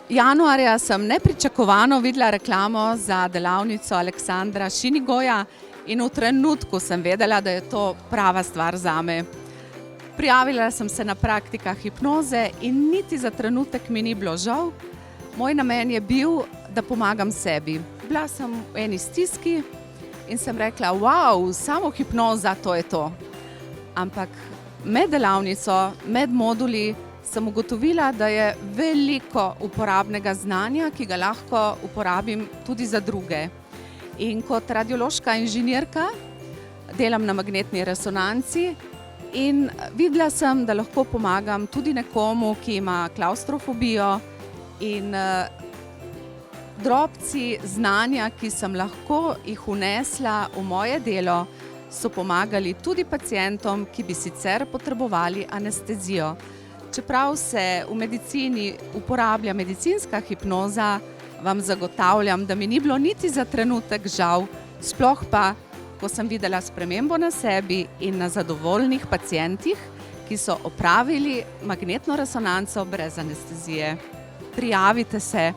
Januarja sem nepričakovano videla reklamo za delavnico Aleksandra Šinigoja in v trenutku sem vedela, da je to prava stvar zame. Prijavila sem se na praktikah hipnoze in niti za trenutek mi ni bilo žal. Moj namen je bil, da pomagam sebi. Bila sem v eni stiski in sem rekla, wow, samo hipnoza, to je to. Ampak med delavnico, med moduli sem ugotovila, da je veliko uporabnega znanja, ki ga lahko uporabim tudi za druge. In kot radiološka inženirka delam na magnetni resonanci in videla sem, da lahko pomagam tudi nekomu, ki ima klavstrofobijo in drobci znanja, ki sem lahko jih vnesla v moje delo, so pomagali tudi pacientom, ki bi sicer potrebovali anestezijo. Čeprav se v medicini uporablja medicinska hipnoza, vam zagotavljam, da mi ni bilo niti za trenutek žal, sploh pa, ko sem videla spremembo na sebi in na zadovoljnih pacientih, ki so opravili magnetno resonanco brez anestezije. Prijavite se,